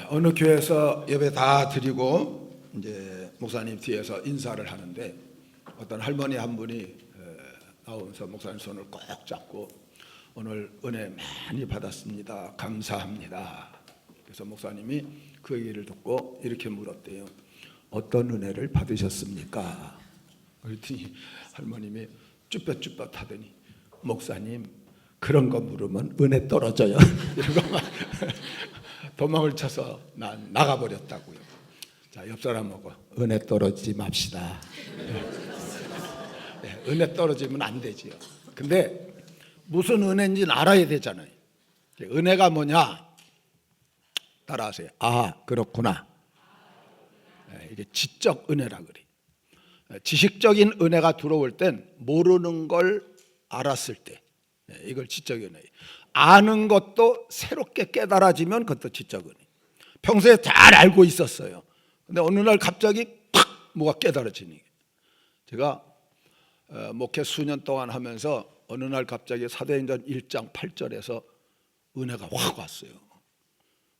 어느 교회에서 예배 다 드리고 이제 목사님 뒤에서 인사를 하는데 어떤 할머니 한 분이 나오면서 목사님 손을 꼭 잡고 오늘 은혜 많이 받았습니다. 감사합니다. 그래서 목사님이 그 얘기를 듣고 이렇게 물었대요. 어떤 은혜를 받으셨습니까? 그랬더니 할머님이 쭈뼛쭈뼛 하더니 목사님 그런 거 물으면 은혜 떨어져요. 이러고 막 도망을 쳐서 난 나가버렸다고요. 자, 옆 사람하고 은혜 떨어지지 맙시다. 네, 은혜 떨어지면 안 되지요. 근데 무슨 은혜인지는 알아야 되잖아요. 은혜가 뭐냐? 따라하세요. 아, 그렇구나. 네, 이게 지적 은혜라 그래. 지식적인 은혜가 들어올 땐 모르는 걸 알았을 때, 네, 이걸 지적 은혜. 아는 것도 새롭게 깨달아지면 그것도 지적 은혜. 평소에 잘 알고 있었어요. 근데 어느 날 갑자기 팍 뭐가 깨달아지는 게. 제가 목회 수년 동안 하면서 어느 날 갑자기 사도행전 1장 8절에서 은혜가 확 왔어요.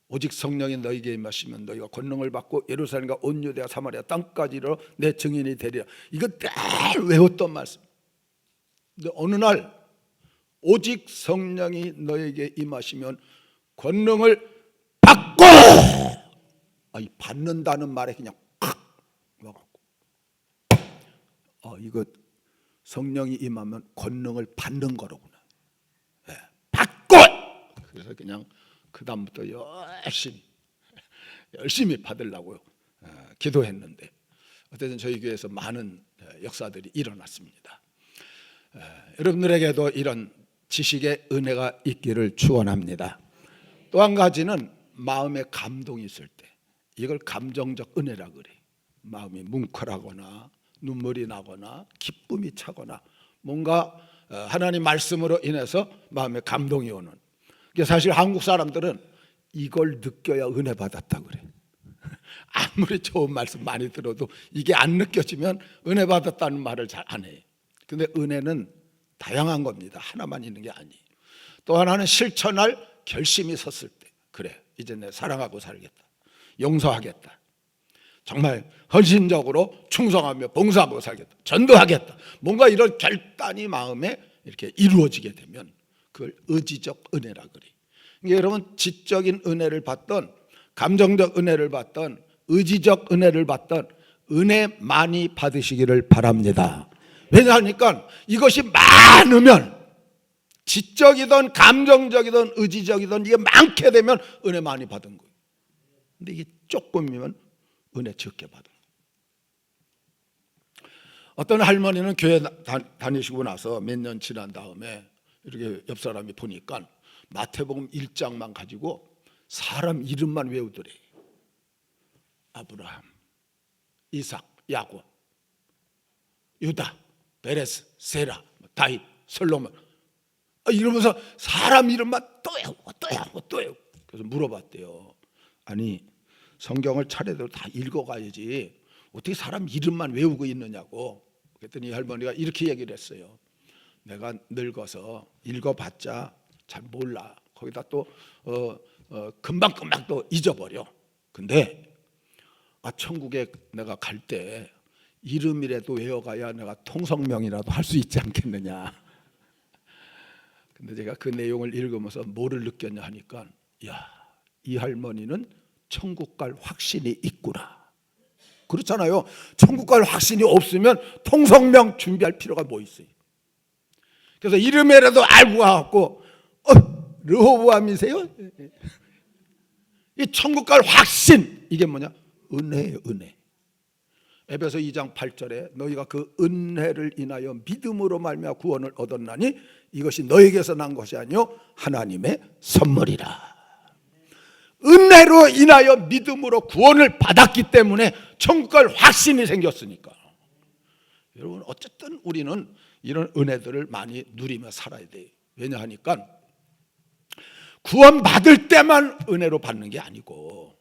오직 성령이 너희에게 임하시면 너희가 권능을 받고 예루살렘과 온 유대와 사마리아 땅까지로 내 증인이 되리라. 이거 늘 외웠던 말씀. 근데 어느 날 오직 성령이 너에게 임하시면 권능을 받고, 이 받는다는 말에 그냥 팍 와갖고, 이거 성령이 임하면 권능을 받는 거로구나. 네, 받고. 그래서 그냥 그 다음부터 열심히 받으려고 기도했는데 어쨌든 저희 교회에서 많은 역사들이 일어났습니다. 여러분들에게도 이런 지식의 은혜가 있기를 축원합니다. 또 한 가지는 마음에 감동이 있을 때, 이걸 감정적 은혜라 그래. 마음이 뭉클하거나 눈물이 나거나 기쁨이 차거나 뭔가 하나님 말씀으로 인해서 마음에 감동이 오는. 사실 한국 사람들은 이걸 느껴야 은혜 받았다 그래. 아무리 좋은 말씀 많이 들어도 이게 안 느껴지면 은혜 받았다는 말을 잘 안 해요. 근데 은혜는 다양한 겁니다. 하나만 있는 게 아니에요. 또 하나는 실천할 결심이 섰을 때, 그래 이제 내 사랑하고 살겠다, 용서하겠다, 정말 헌신적으로 충성하며 봉사하고 살겠다, 전도하겠다, 뭔가 이런 결단이 마음에 이렇게 이루어지게 되면 그걸 의지적 은혜라 그래. 그러니까 여러분 지적인 은혜를 받던, 감정적 은혜를 받던, 의지적 은혜를 받던 은혜 많이 받으시기를 바랍니다. 왜냐하니까 이것이 많으면, 지적이든 감정적이든 의지적이든 이게 많게 되면 은혜 많이 받은 거예요. 근데 이게 조금이면 은혜 적게 받은 거예요. 어떤 할머니는 교회 다니시고 나서 몇 년 지난 다음에 이렇게 옆 사람이 보니까 마태복음 1장만 가지고 사람 이름만 외우더래. 아브라함, 이삭, 야곱, 유다, 베레스, 세라, 다윗, 솔로몬, 이러면서 사람 이름만 또 외우고. 그래서 물어봤대요. 아니 성경을 차례대로 다 읽어가야지 어떻게 사람 이름만 외우고 있느냐고. 그랬더니 할머니가 이렇게 얘기를 했어요. 내가 늙어서 읽어봤자 잘 몰라. 거기다 또 금방 또 잊어버려. 근데 천국에 내가 갈 때 이름이라도 외워가야 내가 통성명이라도 할 수 있지 않겠느냐. 근데 제가 그 내용을 읽으면서 뭐를 느꼈냐 하니까, 이 할머니는 천국 갈 확신이 있구나. 그렇잖아요. 천국 갈 확신이 없으면 통성명 준비할 필요가 뭐 있어요. 그래서 이름이라도 알고 와갖고 르호보암이세요? 이 천국 갈 확신, 이게 뭐냐? 은혜예요, 은혜. 에베소 2장 8절에 너희가 그 은혜를 인하여 믿음으로 말미암아 구원을 얻었나니 이것이 너에게서 난 것이 아니요 하나님의 선물이라. 은혜로 인하여 믿음으로 구원을 받았기 때문에 천국 갈 확신이 생겼으니까. 여러분 어쨌든 우리는 이런 은혜들을 많이 누리며 살아야 돼요. 왜냐하니까 구원 받을 때만 은혜로 받는 게 아니고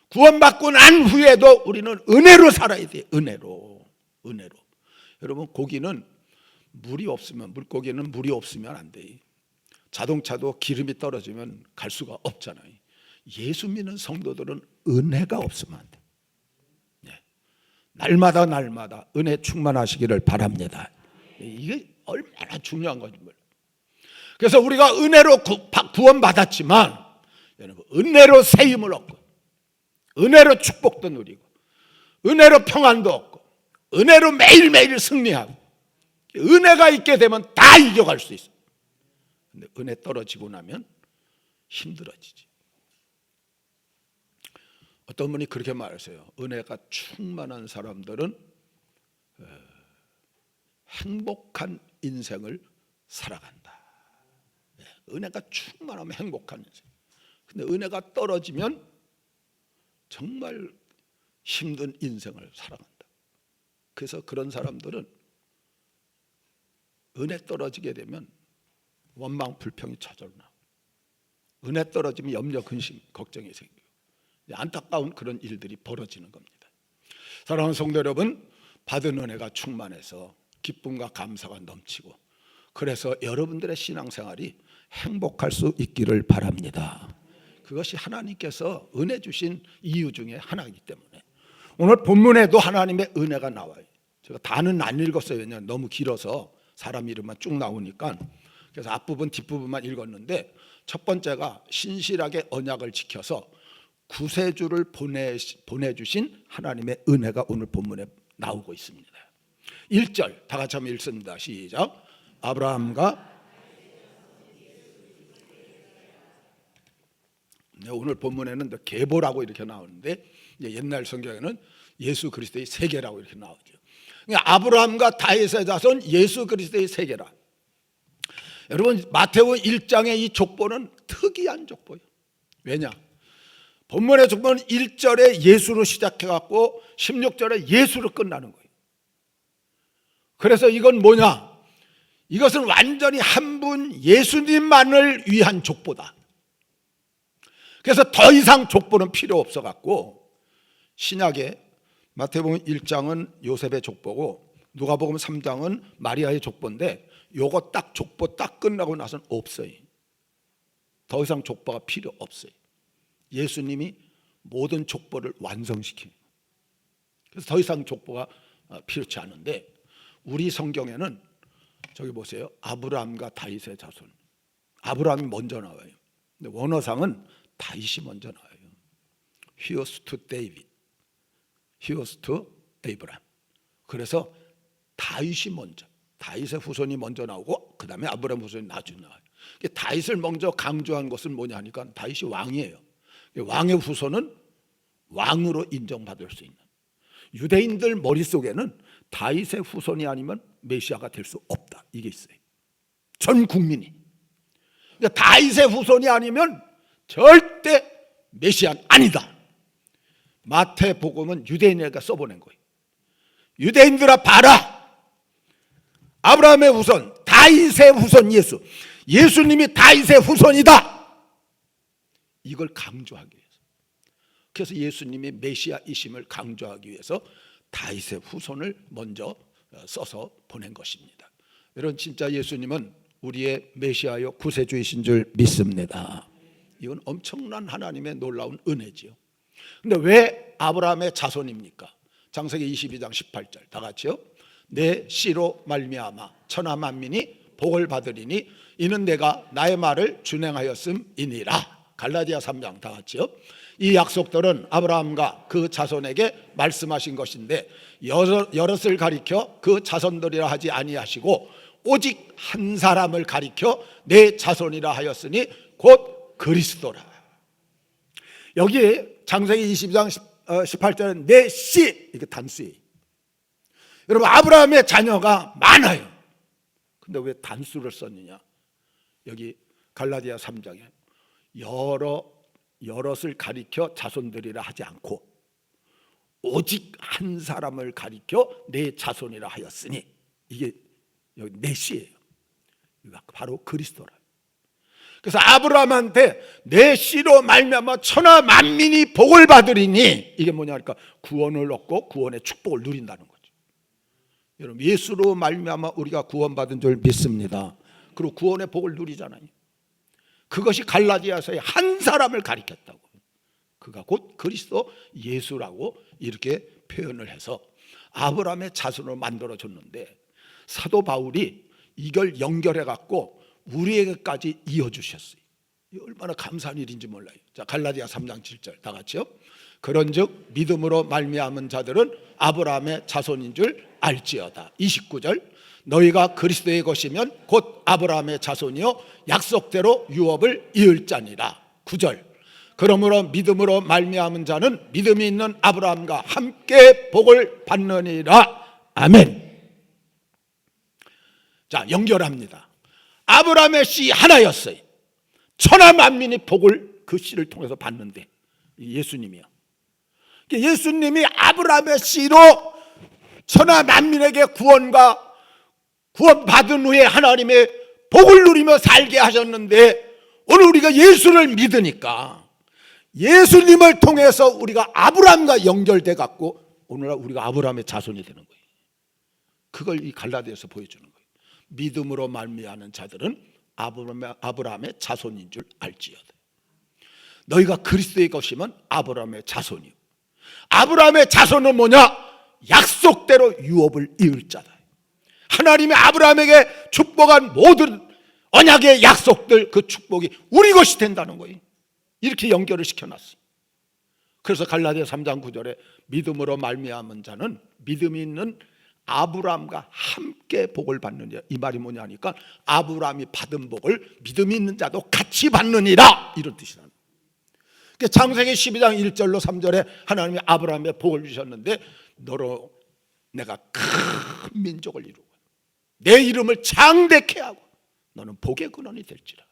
구원받고 난 후에도 우리는 은혜로 살아야 돼요. 은혜로. 여러분 고기는 물고기는 물이 없으면 안 돼요. 자동차도 기름이 떨어지면 갈 수가 없잖아요. 예수 믿는 성도들은 은혜가 없으면 안 돼. 날마다 은혜 충만하시기를 바랍니다. 이게 얼마나 중요한 건지 몰라요. 그래서 우리가 은혜로 구원받았지만 여러분, 은혜로 세임을 얻고 은혜로 축복도 누리고 은혜로 평안도 얻고 은혜로 매일매일 승리하고 은혜가 있게 되면 다 이겨갈 수 있어요. 근데 은혜 떨어지고 나면 힘들어지지. 어떤 분이 그렇게 말하세요. 은혜가 충만한 사람들은 행복한 인생을 살아간다. 은혜가 충만하면 행복한 인생. 근데 은혜가 떨어지면 정말 힘든 인생을 살아간다. 그래서 그런 사람들은 은혜 떨어지게 되면 원망 불평이 저절로 나오고, 은혜 떨어지면 염려 근심 걱정이 생기고 안타까운 그런 일들이 벌어지는 겁니다. 사랑하는 성도 여러분, 받은 은혜가 충만해서 기쁨과 감사가 넘치고, 그래서 여러분들의 신앙생활이 행복할 수 있기를 바랍니다. 그것이 하나님께서 은혜 주신 이유 중에 하나이기 때문에 오늘 본문에도 하나님의 은혜가 나와요. 제가 다는 안 읽었어요. 왜냐하면 너무 길어서 사람 이름만 쭉 나오니까. 그래서 앞부분 뒷부분만 읽었는데, 첫 번째가 신실하게 언약을 지켜서 구세주를 보내주신 하나님의 은혜가 오늘 본문에 나오고 있습니다. 1절 다 같이 한번 읽습니다. 시작. 아브라함과 오늘 본문에는 계보라고 이렇게 나오는데 옛날 성경에는 예수 그리스도의 세계라고 이렇게 나오죠. 아브라함과 다윗의 자손 예수 그리스도의 세계라. 여러분, 마태복음 1장의 이 족보는 특이한 족보예요. 왜냐? 본문의 족보는 1절에 예수로 시작해갖고 16절에 예수로 끝나는 거예요. 그래서 이건 뭐냐? 이것은 완전히 한 분 예수님만을 위한 족보다. 그래서 더 이상 족보는 필요 없어갖고 신약에 마태복음 1장은 요셉의 족보고 누가복음 3장은 마리아의 족보인데 요거 딱 족보 딱 끝나고 나서는 없어요. 더 이상 족보가 필요 없어요. 예수님이 모든 족보를 완성시킵니다. 그래서 더 이상 족보가 필요치 않은데, 우리 성경에는 저기 보세요. 아브라함과 다윗의 자손. 아브라함이 먼저 나와요. 근데 원어상은 다윗이 먼저 나와요. Here's to David. Here's to Abraham. 그래서 다윗이 먼저, 다윗의 후손이 먼저 나오고 그 다음에 아브라함 후손이 나중에 나와요. 다윗을 먼저 강조한 것은 뭐냐 하니까 다윗이 왕이에요. 왕의 후손은 왕으로 인정받을 수 있는, 유대인들 머릿속에는 다윗의 후손이 아니면 메시아가 될 수 없다, 이게 있어요. 전 국민이. 그러니까 다윗의 후손이 아니면 절대 메시아는 아니다. 마태복음은 유대인에게 써보낸 거예요. 유대인들아 봐라, 아브라함의 후손, 다윗의 후손 예수, 예수님이 다윗의 후손이다. 이걸 강조하기 위해서. 그래서 예수님이 메시아이심을 강조하기 위해서 다윗의 후손을 먼저 써서 보낸 것입니다. 여러분, 진짜 예수님은 우리의 메시아요 구세주이신 줄 믿습니다. 이건 엄청난 하나님의 놀라운 은혜지요. 근데 왜 아브라함의 자손입니까? 창세기 22장 18절 다 같이요. 내 씨로 말미암아 천하 만민이 복을 받으리니 이는 내가 나의 말을 준행하였음이니라. 갈라디아 3장 다 같이요. 이 약속들은 아브라함과 그 자손에게 말씀하신 것인데 여럿을 가리켜 그 자손들이라 하지 아니하시고 오직 한 사람을 가리켜 내 자손이라 하였으니 곧 그리스도라. 여기 창세기 22장 18절은 내 씨, 이게 단수예요. 여러분, 아브라함의 자녀가 많아요. 근데 왜 단수를 썼느냐? 여기 갈라디아 3장에 여럿을 가리켜 자손들이라 하지 않고 오직 한 사람을 가리켜 내 자손이라 하였으니, 이게 여기 내 씨예요. 바로 그리스도라. 그래서 아브라함한테 내 씨로 말미암아 천하 만민이 복을 받으리니, 이게 뭐냐 하니까 구원을 얻고 구원의 축복을 누린다는 거죠. 여러분, 예수로 말미암아 우리가 구원받은 줄 믿습니다. 그리고 구원의 복을 누리잖아요. 그것이 갈라디아서의 한 사람을 가리켰다고. 그가 곧 그리스도 예수라고 이렇게 표현을 해서 아브라함의 자손을 만들어줬는데, 사도 바울이 이걸 연결해 갖고 우리에게까지 이어주셨어요. 얼마나 감사한 일인지 몰라요. 자, 갈라디아 3장 7절 다 같이요. 그런즉 믿음으로 말미암은 자들은 아브라함의 자손인 줄 알지어다. 29절 너희가 그리스도의 것이면 곧 아브라함의 자손이요 약속대로 유업을 이을 자니라. 9절 그러므로 믿음으로 말미암은 자는 믿음이 있는 아브라함과 함께 복을 받느니라. 아멘. 자, 연결합니다. 아브라함의 씨 하나였어요. 천하 만민이 복을 그 씨를 통해서 받는데, 예수님이요. 예수님이 아브라함의 씨로 천하 만민에게 구원받은 후에 하나님의 복을 누리며 살게 하셨는데, 오늘 우리가 예수를 믿으니까 예수님을 통해서 우리가 아브라함과 연결돼 갖고 오늘날 우리가 아브라함의 자손이 되는 거예요. 그걸 이 갈라디아에서 보여주는 거예요. 믿음으로 말미암는 자들은 아브라함의 자손인 줄 알지어다. 너희가 그리스도의 것이면 아브라함의 자손이요. 아브라함의 자손은 뭐냐? 약속대로 유업을 이을 자다. 하나님이 아브라함에게 축복한 모든 언약의 약속들, 그 축복이 우리 것이 된다는 거예요. 이렇게 연결을 시켜놨어요. 그래서 갈라디아 3장 9절에 믿음으로 말미암은 자는 믿음이 있는 아브라함과 함께 복을 받느니라. 이 말이 뭐냐 하니까 아브라함이 받은 복을 믿음이 있는 자도 같이 받느니라, 이런 뜻이라는 거예요. 창세기 12장 1절로 3절에 하나님이 아브라함에 복을 주셨는데, 너로 내가 큰 민족을 이루고 내 이름을 장대케 하고 너는 복의 근원이 될지라.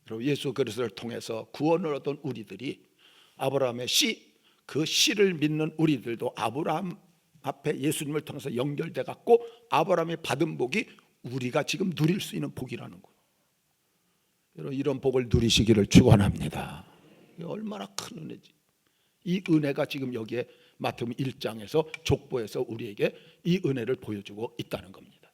그리고 예수 그리스도를 통해서 구원을 얻은 우리들이 아브라함의 씨, 그 씨를 믿는 우리들도 아브라함 앞에 예수님을 통해서 연결돼 갖고 아브라함이 받은 복이 우리가 지금 누릴 수 있는 복이라는 거예요. 여러분, 이런 복을 누리시기를 축원합니다. 얼마나 큰 은혜지. 이 은혜가 지금 여기에 마태복음 1장에서 족보에서 우리에게 이 은혜를 보여주고 있다는 겁니다.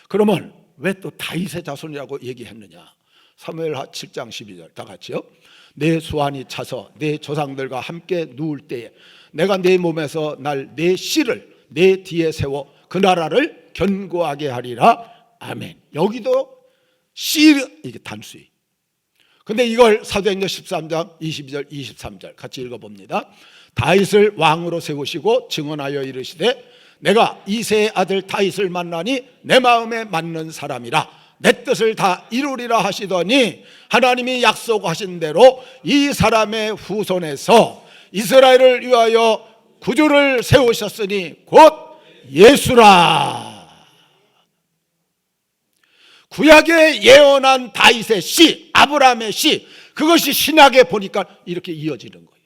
그러면 왜 또 다윗의 자손이라고 얘기했느냐? 사무엘하 7장 12절 다 같이요. 내 수완이 차서 내 조상들과 함께 누울 때에 내가 내 몸에서 날 내 씨를 내 뒤에 세워 그 나라를 견고하게 하리라. 아멘. 여기도 씨, 이게 단수예요. 근데 이걸 사도행전 13장 22절 23절 같이 읽어봅니다. 다윗을 왕으로 세우시고 증언하여 이르시되 내가 이새의 아들 다윗을 만나니 내 마음에 맞는 사람이라 내 뜻을 다 이루리라 하시더니 하나님이 약속하신 대로 이 사람의 후손에서 이스라엘을 위하여 구주를 세우셨으니 곧 예수라. 구약에 예언한 다윗의 씨, 아브라함의 씨, 그것이 신약에 보니까 이렇게 이어지는 거예요.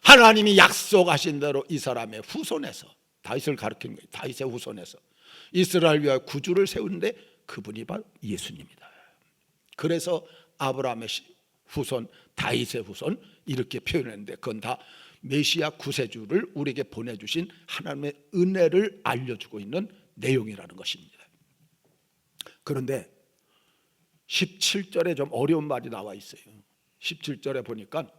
하나님이 약속하신 대로 이 사람의 후손에서, 다윗을 가리키는 거예요. 다윗의 후손에서 이스라엘 위하여 구주를 세우는데 그분이 바로 예수님이다. 그래서 아브라함의 후손, 다윗의 후손 이렇게 표현했는데, 그건 다 메시아 구세주를 우리에게 보내주신 하나님의 은혜를 알려주고 있는 내용이라는 것입니다. 그런데 17절에 좀 어려운 말이 나와 있어요. 17절에 보니까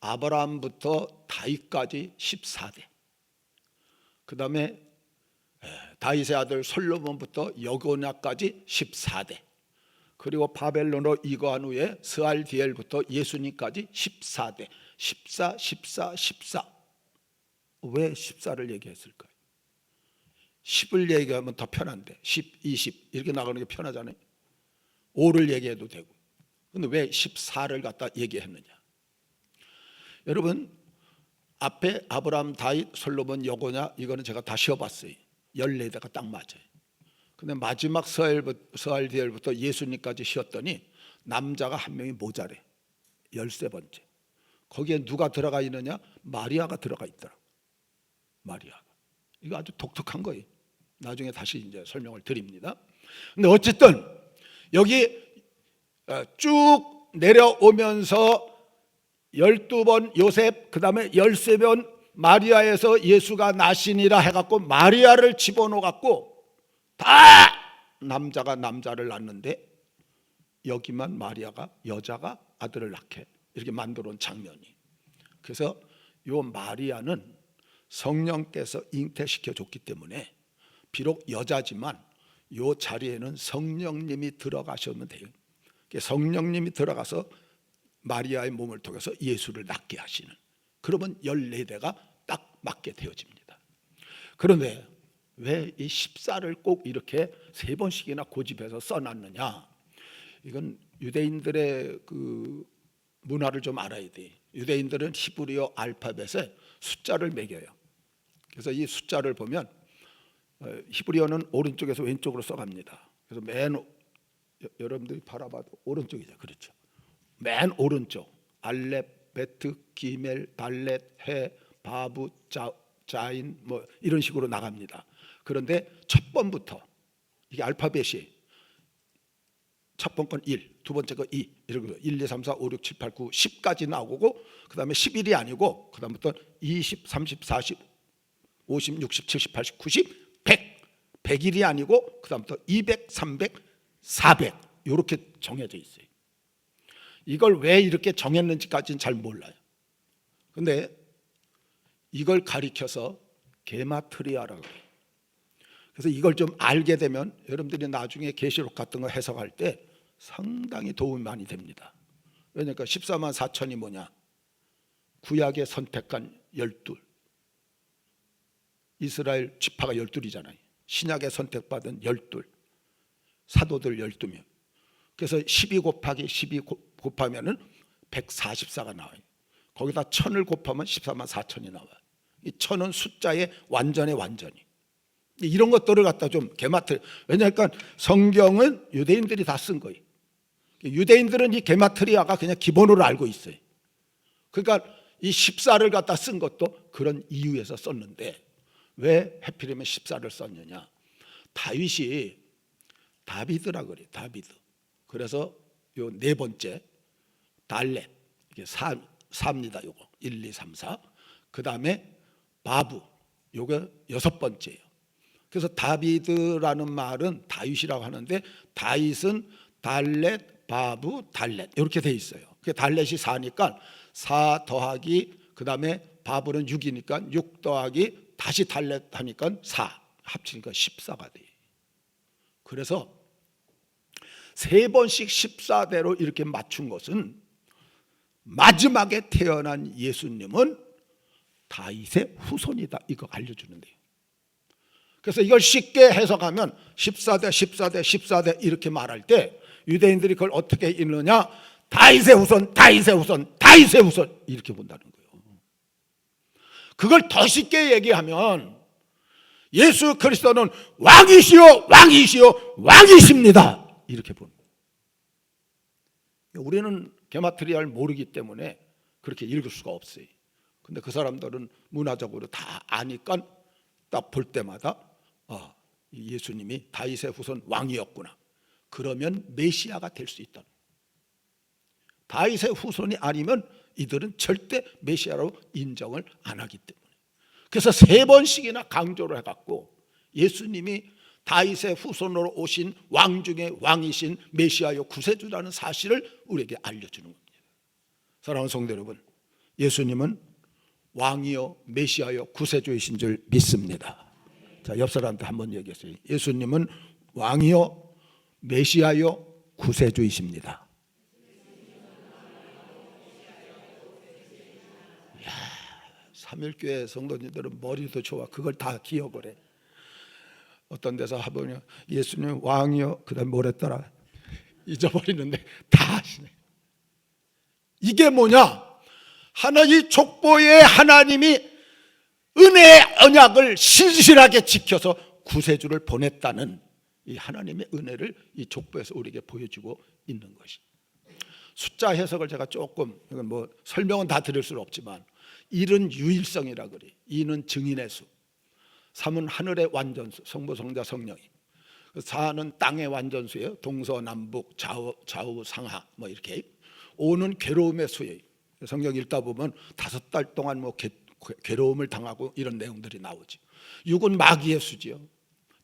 아브라함부터 다윗까지 14대, 그 다음에 다윗의 아들 솔로몬부터 여고냐까지 14대, 그리고 바벨론으로 이거한 후에 스알디엘부터 예수님까지 14대. 14, 14, 14. 왜 14를 얘기했을까요? 10을 얘기하면 더 편한데 10, 20 이렇게 나가는 게 편하잖아요. 5를 얘기해도 되고. 근데 왜 14를 갖다 얘기했느냐? 여러분, 앞에 아브라함, 다윗, 솔로몬, 여고냐, 이거는 제가 다 쉬어봤어요. 14대가 딱 맞아요. 근데 마지막 스알디엘부터 예수님까지 쉬었더니 남자가 한 명이 모자래. 13번째. 거기에 누가 들어가 있느냐? 마리아가 들어가 있더라고. 마리아가. 이거 아주 독특한 거예요. 나중에 다시 이제 설명을 드립니다. 근데 어쨌든 여기 쭉 내려오면서 12번 요셉, 그 다음에 13번 마리아에서 예수가 나시니라 해갖고 마리아를 집어넣어갖고 다 남자가 남자를 낳는데, 여기만 마리아가 여자가 아들을 낳게 이렇게 만들어 온 장면이. 그래서 요 마리아는 성령께서 잉태시켜 줬기 때문에 비록 여자지만 요 자리에는 성령님이 들어가시면 돼요. 성령님이 들어가서 마리아의 몸을 통해서 예수를 낳게 하시는, 그러면 14대가 딱 맞게 되어집니다. 그런데 왜 이 14를 꼭 이렇게 3번씩이나 고집해서 써놨느냐? 이건 유대인들의 그 문화를 좀 알아야 돼. 유대인들은 히브리어 알파벳에 숫자를 매겨요. 그래서 이 숫자를 보면 히브리어는 오른쪽에서 왼쪽으로 써갑니다. 그래서 여러분들이 바라봐도 오른쪽이죠. 그렇죠. 맨 오른쪽 알렙, 베트, 기멜, 달렛, 해, 바부, 자인 뭐 이런 식으로 나갑니다. 그런데 첫 번부터 이게 알파벳이 첫 번 건 1, 두 번째 거 2, 이렇게 1, 2, 3, 4, 5, 6, 7, 8, 9, 10까지 나오고 그 다음에 11이 아니고 그 다음부터 20, 30, 40, 50, 60, 70, 80, 90, 100, 100일이 아니고 그 다음부터 200, 300, 400 이렇게 정해져 있어요. 이걸 왜 이렇게 정했는지까지는 잘 몰라요. 근데 이걸 가리켜서 게마트리아라고 해요. 그래서 이걸 좀 알게 되면 여러분들이 나중에 계시록 같은 거 해석할 때 상당히 도움이 많이 됩니다. 왜냐니까 14만 4천이 뭐냐? 구약에 선택한 12, 이스라엘 지파가 12이잖아요. 신약에 선택받은 12, 사도들 12명. 그래서 12 곱하기 12 곱하면은 144가 나와요. 거기다 1000을 곱하면 14만 4천이 나와요. 이 1000은 숫자의 완전히 이런 것들을 갖다 좀 게마트, 왜냐하면 성경은 유대인들이 다 쓴 거예요. 유대인들은 이 게마트리아가 그냥 기본으로 알고 있어요. 그러니까 이 14를 갖다 쓴 것도 그런 이유에서 썼는데 왜 하필이면 14를 썼느냐? 다윗이 다비드라 그래요. 다비드. 그래서 요 네 번째 달렛, 이게 4입니다. 요거 1, 2, 3, 4. 그 다음에 바부, 요게 6번째예요. 그래서 다비드라는 말은 다윗이라고 하는데 다윗은 달렛, 바부, 달렛 이렇게 돼 있어요. 그 달렛이 4니까 4 더하기 그 다음에 바부는 6이니까 6 더하기 다시 달렛 하니까 4 합치니까 14가 돼요. 그래서 3번씩 14대로 이렇게 맞춘 것은 마지막에 태어난 예수님은 다윗의 후손이다, 이거 알려주는데요. 그래서 이걸 쉽게 해석하면 14대 14대 14대 이렇게 말할 때 유대인들이 그걸 어떻게 읽느냐? 다윗의 후손, 다윗의 후손, 다윗의 후손 이렇게 본다는 거예요. 그걸 더 쉽게 얘기하면 예수 그리스도는 왕이시요 왕이시요 왕이십니다 이렇게 보는 거예요. 우리는 게마트리아를 모르기 때문에 그렇게 읽을 수가 없어요. 근데 그 사람들은 문화적으로 다 아니까 딱 볼 때마다 예수님이 다윗의 후손 왕이었구나. 그러면 메시아가 될 수 있다. 다윗의 후손이 아니면 이들은 절대 메시아로 인정을 안 하기 때문에. 그래서 3번씩이나 강조를 해갖고 예수님이 다윗의 후손으로 오신 왕 중에 왕이신 메시아요 구세주라는 사실을 우리에게 알려주는 겁니다. 사랑하는 성도 여러분, 예수님은 왕이요 메시아요 구세주이신 줄 믿습니다. 자, 옆 사람한테 한번 얘기했어요. 예수님은 왕이요 메시아요 구세주이십니다. 이야, 삼일교회 성도님들은 머리도 좋아. 그걸 다 기억을 해. 어떤 데서 하보면 예수님 왕이요 그 다음에 뭐랬더라 잊어버리는데 다 아시네. 이게 뭐냐? 하나님 족보의 하나님이 은혜의 언약을 신실하게 지켜서 구세주를 보냈다는 이 하나님의 은혜를 이 족보에서 우리에게 보여주고 있는 것이. 숫자 해석을 제가 조금 이건 뭐 설명은 다 드릴 수는 없지만 1은 유일성이라 그래. 2는 증인의 수, 3은 하늘의 완전수, 성부 성자 성령이, 4는 땅의 완전수예요. 동서남북 좌우 상하 뭐 이렇게. 5는 괴로움의 수예요. 성경 읽다 보면 5달 동안 뭐 괴로움을 당하고 이런 내용들이 나오죠. 6은 마귀의 수지요.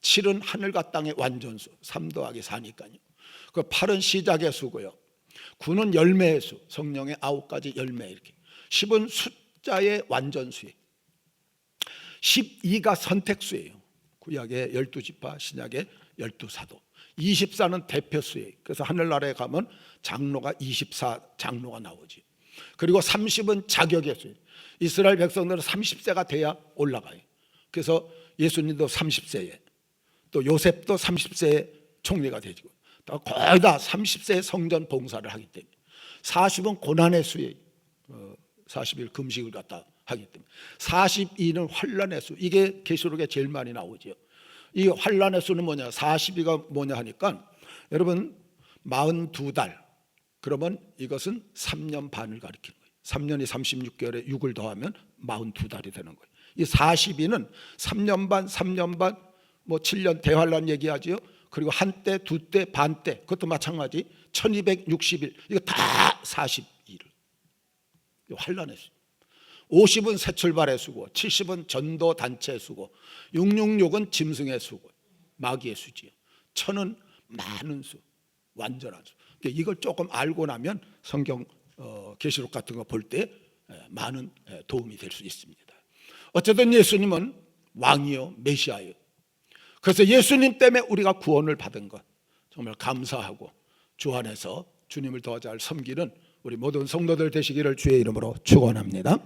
7은 하늘과 땅의 완전수, 3 더하기 4니까요. 그 8은 시작의 수고요. 9는 열매의 수, 성령의 9가지 열매 이렇게. 10은 숫자의 완전수예요. 12가 선택수예요. 구약의 12지파, 신약의 12사도. 24는 대표수예요. 그래서 하늘나라에 가면 장로가 24 장로가 나오지. 그리고 30은 자격의 수예요. 이스라엘 백성들은 30세가 돼야 올라가요. 그래서 예수님도 30세에, 또 요셉도 30세에 총리가 되고, 거의 다 30세에 성전 봉사를 하기 때문에. 40은 고난의 수예요. 40일 금식을 갖다 하기 때문에. 42는 환난의 수. 이게 계시록에 제일 많이 나오죠. 이 환난의 수는 뭐냐? 42가 뭐냐 하니까 여러분 42달, 그러면 이것은 3년 반을 가리키는 거예요. 3년이 36개월에 6을 더하면 42달이 되는 거예요. 이 42는 3년 반, 3년 반, 뭐 7년 대환란 얘기하지요. 그리고 한때, 두때, 반때, 그것도 마찬가지. 1260일, 이거 다 42일. 환란의 수. 50은 새 출발의 수고, 70은 전도 단체의 수고, 666은 짐승의 수고, 마귀의 수지요. 1000은 많은 수, 완전한 수. 이걸 조금 알고 나면 성경 계시록 같은 거 볼 때 많은 도움이 될 수 있습니다. 어쨌든 예수님은 왕이요 메시아예요. 그래서 예수님 때문에 우리가 구원을 받은 것 정말 감사하고 주 안에서 주님을 더 잘 섬기는 우리 모든 성도들 되시기를 주의 이름으로 축원합니다.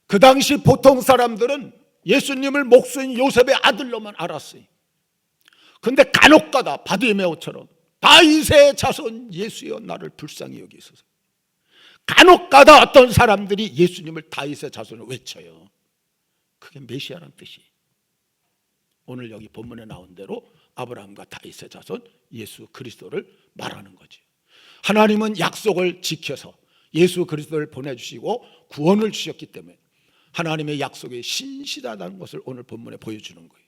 그 당시 보통 사람들은 예수님을 목수인 요셉의 아들로만 알았어요. 근데 간혹가다 바디메오처럼 다윗의 자손 예수여 나를 불쌍히 여기소서. 간혹가다 어떤 사람들이 예수님을 다윗의 자손을 외쳐요. 그게 메시아라는 뜻이에요. 오늘 여기 본문에 나온 대로 아브라함과 다윗의 자손 예수 그리스도를 말하는 거죠. 하나님은 약속을 지켜서 예수 그리스도를 보내주시고 구원을 주셨기 때문에 하나님의 약속에 신실하다는 것을 오늘 본문에 보여주는 거예요.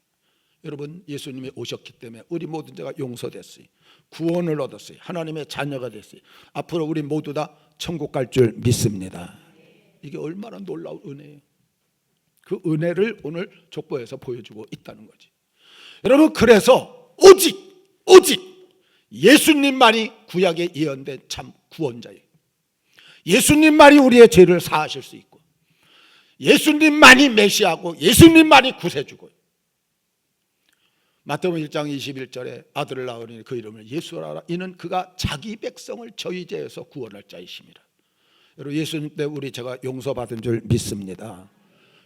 여러분, 예수님이 오셨기 때문에 우리 모든 죄가 용서됐어요. 구원을 얻었어요. 하나님의 자녀가 됐어요. 앞으로 우리 모두 다 천국 갈 줄 믿습니다. 이게 얼마나 놀라운 은혜예요. 그 은혜를 오늘 족보에서 보여주고 있다는 거지. 여러분, 그래서 오직 예수님만이 구약에 예언된 참 구원자예요. 예수님만이 우리의 죄를 사하실 수 있고, 예수님만이 메시아고, 예수님만이 구세주고. 마태복음 1장 21절에 아들을 낳으니 그 이름을 예수라 하라. 이는 그가 자기 백성을 저희 죄에서 구원할 자이심이라. 여러분, 예수님 때문에 우리 제가 용서받은 줄 믿습니다.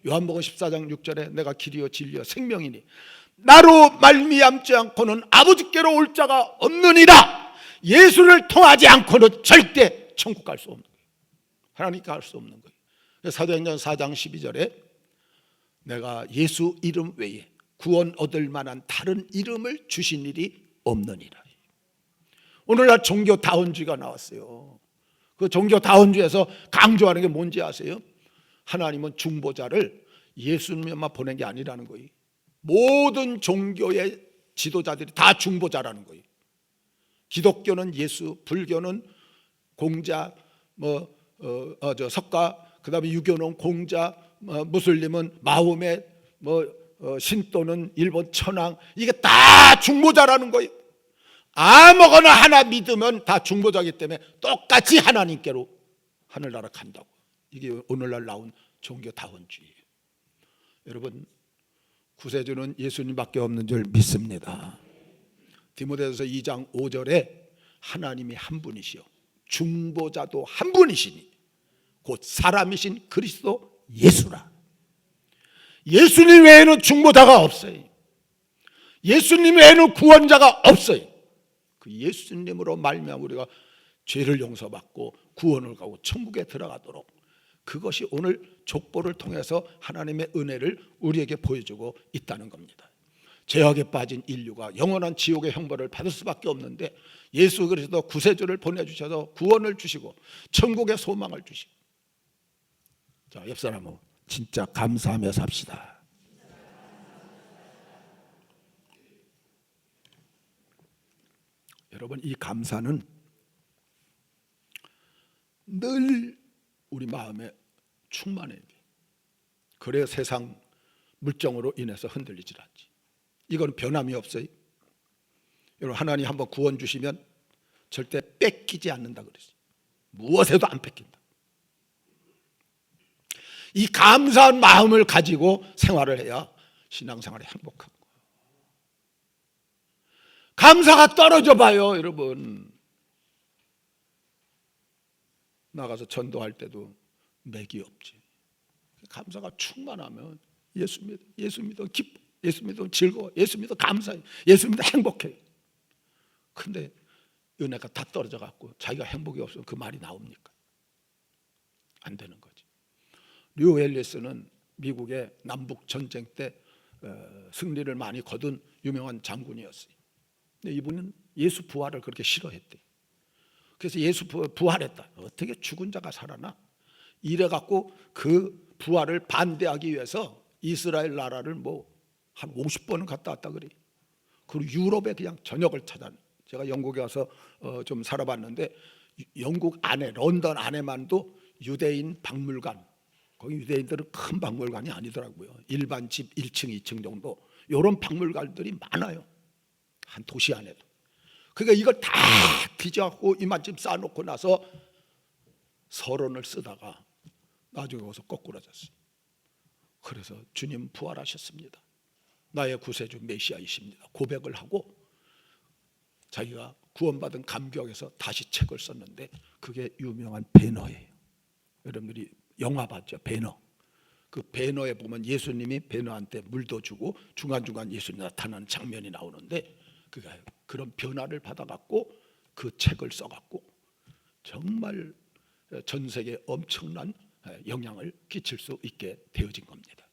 요한복음 14장 6절에 내가 길이요 진리요 생명이니 나로 말미암지 않고는 아버지께로 올 자가 없느니라. 예수를 통하지 않고는 절대 천국 갈 수 없는 거예요. 하나님 갈 수 없는 거예요. 사도행전 4장 12절에 내가 예수 이름 외에 구원 얻을 만한 다른 이름을 주신 일이 없느니라. 오늘날 종교 다원주의가 나왔어요. 그 종교 다원주의에서 강조하는 게 뭔지 아세요? 하나님은 중보자를 예수님만 보낸 게 아니라는 거예요. 모든 종교의 지도자들이 다 중보자라는 거예요. 기독교는 예수, 불교는 공자, 석가, 그다음에 유교는 공자, 무슬림은 마호멧, 신도는 일본 천황, 이게 다 중보자라는 거예요. 아무거나 하나 믿으면 다 중보자이기 때문에 똑같이 하나님께로 하늘나라 간다고. 이게 오늘날 나온 종교다원주의예요. 여러분, 구세주는 예수님밖에 없는 줄 믿습니다. 디모데전서 2장 5절에 하나님이 한 분이시요 중보자도 한 분이시니 곧 사람이신 그리스도 예수라. 예수님 외에는 중보자가 없어요. 예수님 외에는 구원자가 없어요. 그 예수님으로 말미암아 우리가 죄를 용서받고 구원을 가고 천국에 들어가도록, 그것이 오늘 족보를 통해서 하나님의 은혜를 우리에게 보여주고 있다는 겁니다. 죄악에 빠진 인류가 영원한 지옥의 형벌을 받을 수밖에 없는데 예수 그리스도 구세주를 보내주셔서 구원을 주시고 천국의 소망을 주시고. 자, 옆 사람은 진짜 감사하며 삽시다. 여러분, 이 감사는 늘 우리 마음에 충만해야 돼. 그래야 세상 물정으로 인해서 흔들리질 않지. 이건 변함이 없어요. 여러분, 하나님 한번 구원 주시면 절대 뺏기지 않는다 그랬어요. 무엇에도 안 뺏긴다. 이 감사한 마음을 가지고 생활을 해야 신앙생활이 행복한 거예요. 감사가 떨어져 봐요, 여러분. 나가서 전도할 때도 맥이 없지. 감사가 충만하면 예수 믿어, 예수 믿어 기뻐, 예수 믿어 즐거워, 예수 믿어 감사해, 예수 믿어 행복해. 근데 은혜가 다 떨어져 갖고 자기가 행복이 없으면 그 말이 나옵니까? 안 되는 거지. 류 앨리스는 미국의 남북 전쟁 때 승리를 많이 거둔 유명한 장군이었어요. 근데 이분은 예수 부활을 그렇게 싫어했대. 그래서 예수 부활했다. 어떻게 죽은 자가 살아나? 이래 갖고 그 부활을 반대하기 위해서 이스라엘 나라를 한 50번은 갔다 왔다 그래. 그리고 유럽에 그냥 전역을 찾아. 제가 영국에 가서 좀 살아봤는데 영국 안에, 런던 안에만도 유대인 박물관, 거기 유대인들은 큰 박물관이 아니더라고요. 일반 집 1층, 2층 정도 이런 박물관들이 많아요. 한 도시 안에도. 그러니까 이걸 다 뒤져갖고 이만큼 쌓아놓고 나서 서론을 쓰다가 나중에 거기서 거꾸러졌어요. 그래서 주님 부활하셨습니다. 나의 구세주 메시아이십니다. 고백을 하고 자기가 구원받은 감격에서 다시 책을 썼는데 그게 유명한 배너예요. 여러분들이 영화 봤죠? 배너. 그 배너에 보면 예수님이 배너한테 물도 주고 중간중간 예수님 나타나는 장면이 나오는데 그런 변화를 받아갖고 그 책을 써갖고 정말 전 세계에 엄청난 영향을 끼칠 수 있게 되어진 겁니다.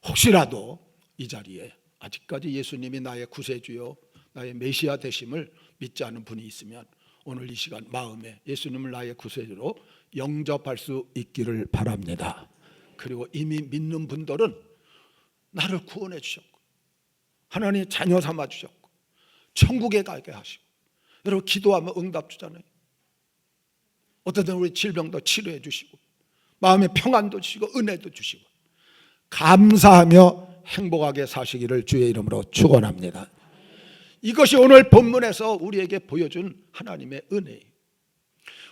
혹시라도 이 자리에 아직까지 예수님이 나의 구세주요 나의 메시아 되심을 믿지 않은 분이 있으면 오늘 이 시간 마음에 예수님을 나의 구세주로 영접할 수 있기를 바랍니다. 그리고 이미 믿는 분들은 나를 구원해 주셨고 하나님 자녀 삼아 주셨고 천국에 가게 하시고 여러분 기도하면 응답 주잖아요. 어떤 때는 우리 질병도 치료해 주시고 마음의 평안도 주시고 은혜도 주시고 감사하며 행복하게 사시기를 주의 이름으로 축원합니다. 이것이 오늘 본문에서 우리에게 보여준 하나님의 은혜예요.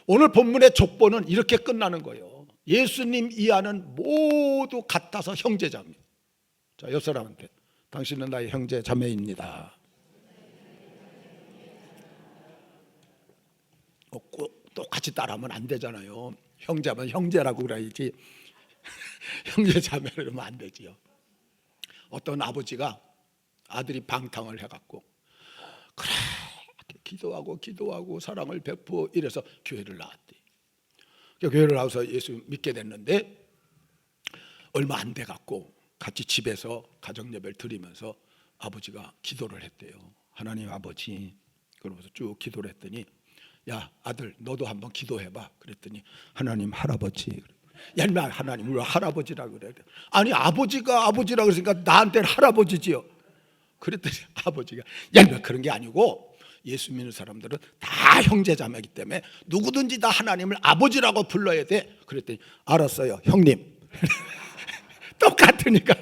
오늘 본문의 족보는 이렇게 끝나는 거예요. 예수님 이하는 모두 같아서 형제자매. 자, 옆 사람한테 당신은 나의 형제 자매입니다. 꼭 똑같이 따라하면 안 되잖아요. 형제면 형제라고 그래야지 형제 자매를 그러면 안 되지요. 어떤 아버지가 아들이 방탕을 해갖고 그렇게 기도하고 사랑을 베푸어 이래서 교회를 나왔대. 교회를 나와서 예수 믿게 됐는데 얼마 안 돼갖고 같이 집에서 가정예배를 드리면서 아버지가 기도를 했대요. 하나님 아버지. 그러면서 쭉 기도를 했더니 야 아들 너도 한번 기도해봐. 그랬더니 하나님 할아버지. 야 인마 하나님 왜 할아버지라 그래? 아니 아버지가 아버지라 그러니까 나한테는 할아버지지요. 그랬더니 아버지가 야 인마 그런 게 아니고 예수 믿는 사람들은 다 형제자매이기 때문에 누구든지 다 하나님을 아버지라고 불러야 돼. 그랬더니 알았어요 형님. 똑같으니까.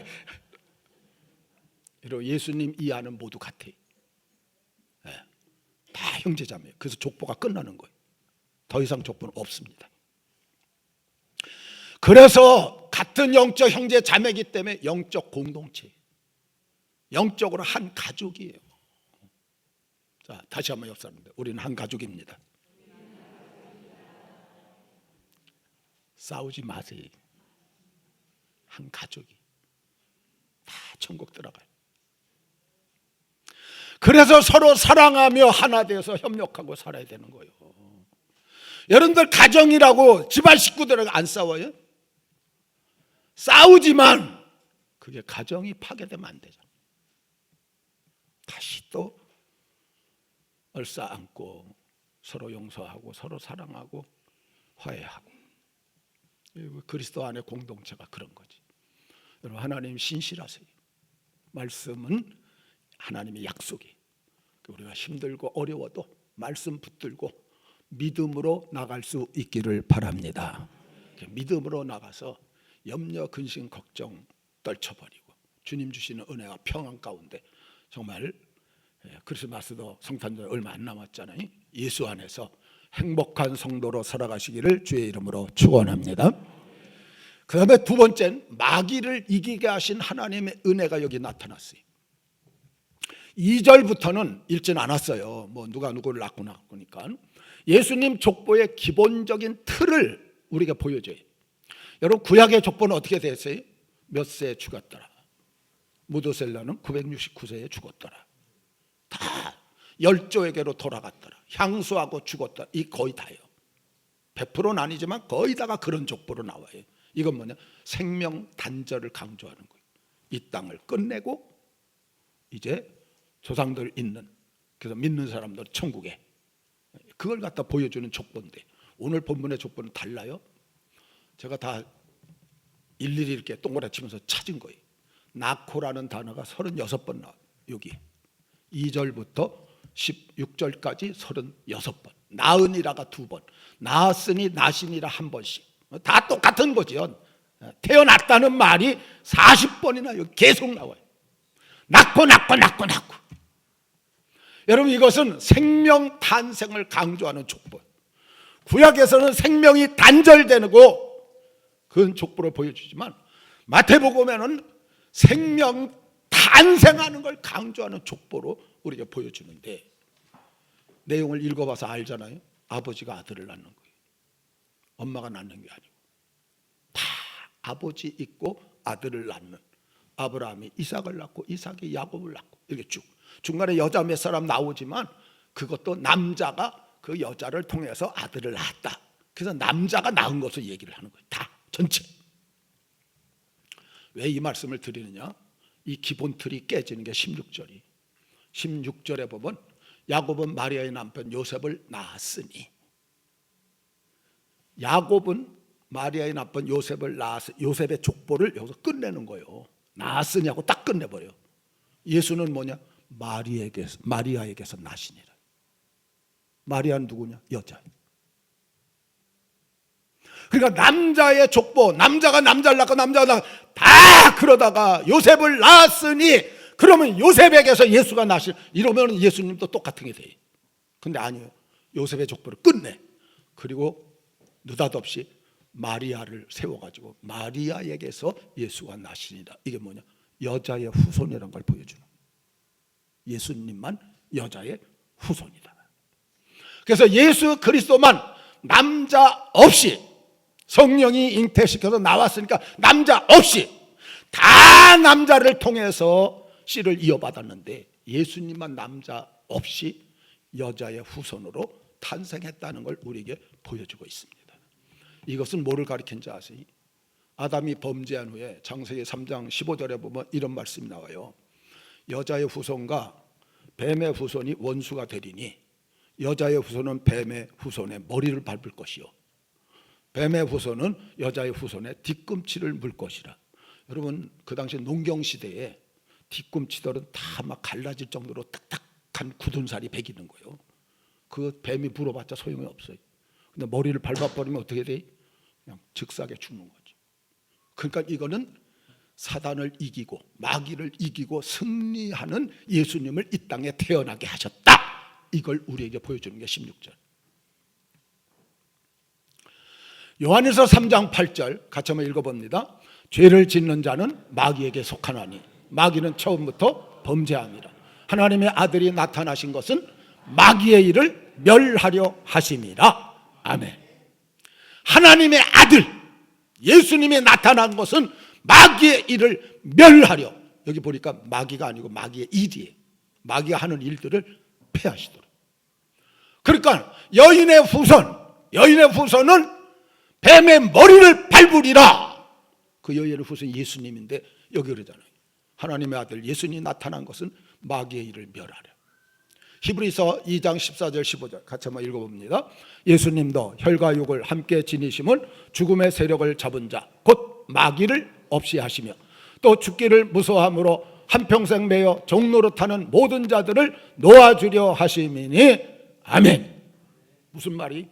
이러고 예수님 이하는 모두 같아요. 네. 다 형제자매예요. 그래서 족보가 끝나는 거예요. 더 이상 족보는 없습니다. 그래서 같은 영적 형제 자매이기 때문에 영적 공동체, 영적으로 한 가족이에요. 자, 다시 한번 옆 사람들, 우리는 한 가족입니다. 싸우지 마세요. 한 가족이 다 천국 들어가요. 그래서 서로 사랑하며 하나 되어서 협력하고 살아야 되는 거예요. 여러분들 가정이라고 집안 식구들하고 안 싸워요? 싸우지만 그게 가정이 파괴되면 안 되죠. 다시 또 얼싸안고 서로 용서하고 서로 사랑하고 화해하고. 그리스도 안의 공동체가 그런 거지. 여러분 하나님 신실하세요. 말씀은 하나님의 약속이. 우리가 힘들고 어려워도 말씀 붙들고 믿음으로 나갈 수 있기를 바랍니다. 믿음으로 나가서 염려, 근심, 걱정 떨쳐버리고 주님 주시는 은혜와 평안 가운데 정말 크리스마스도 성탄절 얼마 안 남았잖아요. 예수 안에서 행복한 성도로 살아가시기를 주의 이름으로 축원합니다. 그 다음에 두 번째는 마귀를 이기게 하신 하나님의 은혜가 여기 나타났어요. 2절부터는 읽진 않았어요. 뭐 누가 누구를 낳구나 그러니까 예수님 족보의 기본적인 틀을 우리가 보여줘요. 여러분 구약의 족보는 어떻게 됐어요? 몇 세에 죽었더라. 무드셀라는 969세에 죽었더라. 다 열조에게로 돌아갔더라. 향수하고 죽었더라. 이 거의 다예요. 100%는 아니지만 거의 다가 그런 족보로 나와요. 이건 뭐냐? 생명 단절을 강조하는 거예요. 이 땅을 끝내고 이제 조상들 있는, 그래서 믿는 사람들 천국에, 그걸 갖다 보여주는 족보인데 오늘 본문의 족보는 달라요. 제가 다 일일이 이렇게 동그랗게 치면서 찾은 거예요. 낳고라는 단어가 36번 나와요. 여기 2절부터 16절까지 36번, 낳으니라가 2번, 낳았으니 낳으시니라 1번씩, 다 똑같은 거죠. 태어났다는 말이 40번이나 여기 계속 나와요. 낳고. 여러분 이것은 생명 탄생을 강조하는 족보. 구약에서는 생명이 단절되고 그런 족보를 보여주지만 마태복음에는 생명 탄생하는 걸 강조하는 족보로 우리가 보여주는데, 내용을 읽어봐서 알잖아요. 아버지가 아들을 낳는 거예요. 엄마가 낳는 게 아니고 다 아버지 있고 아들을 낳는, 아브라함이 이삭을 낳고 이삭이 야곱을 낳고 이렇게 쭉 중간에 여자 몇 사람 나오지만 그것도 남자가 그 여자를 통해서 아들을 낳았다. 그래서 남자가 낳은 것을 얘기를 하는 거예요. 다 전체. 왜 이 말씀을 드리느냐? 이 기본 틀이 깨지는 게 16절이. 16절에 보면 야곱은 마리아의 남편 요셉을 낳았으니, 야곱은 마리아의 남편 요셉을 낳았으니, 요셉의 족보를 여기서 끝내는 거예요. 낳았으니 하고 딱 끝내버려요. 예수는 뭐냐? 마리아에게서 나시니라. 마리아는 누구냐? 여자. 그러니까 남자의 족보, 남자가 남자를 낳고 남자가 낳고 다 그러다가 요셉을 낳았으니 그러면 요셉에게서 예수가 나시, 이러면 예수님도 똑같은 게 돼. 근데 아니에요. 요셉의 족보를 끝내. 그리고 느닷없이 마리아를 세워가지고 마리아에게서 예수가 나시니라. 이게 뭐냐? 여자의 후손이라는 걸 보여주는 거예요. 예수님만 여자의 후손이다. 그래서 예수 그리스도만 남자 없이, 성령이 잉태시켜서 나왔으니까 남자 없이 다 남자를 통해서 씨를 이어받았는데 예수님만 남자 없이 여자의 후손으로 탄생했다는 걸 우리에게 보여주고 있습니다. 이것은 뭐를 가리킨지 아세요? 아담이 범죄한 후에 창세기 3장 15절에 보면 이런 말씀이 나와요. 여자의 후손과 뱀의 후손이 원수가 되리니 여자의 후손은 뱀의 후손의 머리를 밟을 것이요, 뱀의 후손은 여자의 후손의 뒤꿈치를 물 것이라. 여러분 그 당시 농경 시대에 뒤꿈치들은 다 막 갈라질 정도로 딱딱한 굳은 살이 배기는 거예요. 그 뱀이 물어봤자 소용이 없어요. 근데 머리를 밟아버리면 어떻게 돼? 그냥 즉사하게 죽는 거죠. 그러니까 이거는 사단을 이기고 마귀를 이기고 승리하는 예수님을 이 땅에 태어나게 하셨다. 이걸 우리에게 보여주는 게 16절. 요한일서 3장 8절 같이 한번 읽어봅니다. 죄를 짓는 자는 마귀에게 속하나니 마귀는 처음부터 범죄함이라. 하나님의 아들이 나타나신 것은 마귀의 일을 멸하려 하심이라. 아멘. 하나님의 아들 예수님이 나타난 것은 마귀의 일을 멸하려. 여기 보니까 마귀가 아니고 마귀의 일이에요. 마귀가 하는 일들을 폐하시도록. 그러니까 여인의 후손은 뱀의 머리를 밟으리라. 그 여인의 후손이 예수님인데 여기 그러잖아요. 하나님의 아들 예수님이 나타난 것은 마귀의 일을 멸하려. 히브리서 2장 14절 15절 같이 한번 읽어봅니다. 예수님도 혈과 육을 함께 지니심은 죽음의 세력을 잡은 자 곧 마귀를 없이 하시며 또 죽기를 무서워함으로 한평생 매여 종노릇하는 모든 자들을 놓아주려 하심이니 아멘. 무슨 말이?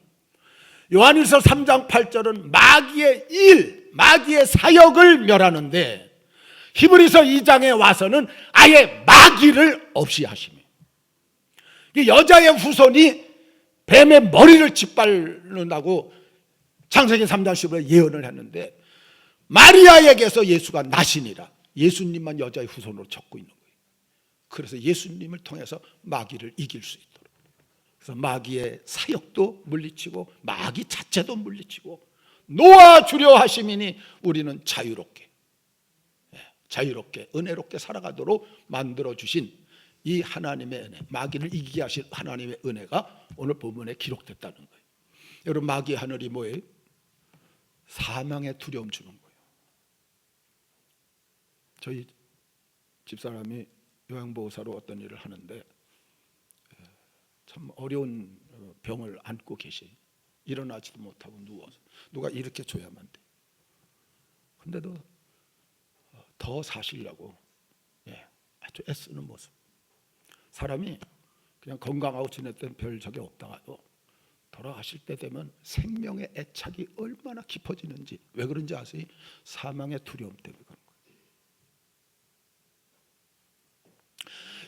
요한일서 3장 8절은 마귀의 일, 마귀의 사역을 멸하는데 히브리서 2장에 와서는 아예 마귀를 없이 하시며, 여자의 후손이 뱀의 머리를 짓밟는다고 창세기 3장 15절에 예언을 했는데, 마리아에게서 예수가 나시니라. 예수님만 여자의 후손으로 적고 있는 거예요. 그래서 예수님을 통해서 마귀를 이길 수 있도록, 그래서 마귀의 사역도 물리치고 마귀 자체도 물리치고 놓아주려 하심이니 우리는 자유롭게 은혜롭게 살아가도록 만들어주신 이 하나님의 은혜, 마귀를 이기게 하신 하나님의 은혜가 오늘 본문에 기록됐다는 거예요. 여러분, 마귀의 하늘이 뭐예요? 사망의 두려움 주는 거예요. 저희 집사람이 요양보호사로 어떤 일을 하는데 참 어려운 병을 안고 계시, 일어나지도 못하고 누워서 누가 이렇게 줘야만 돼. 근데도 더 사시려고 아주 애쓰는 모습. 사람이 그냥 건강하고 지냈던 별 적이 없다가도 돌아가실 때 되면 생명의 애착이 얼마나 깊어지는지. 왜 그런지 아세요? 사망의 두려움 때문에 그런 거예요.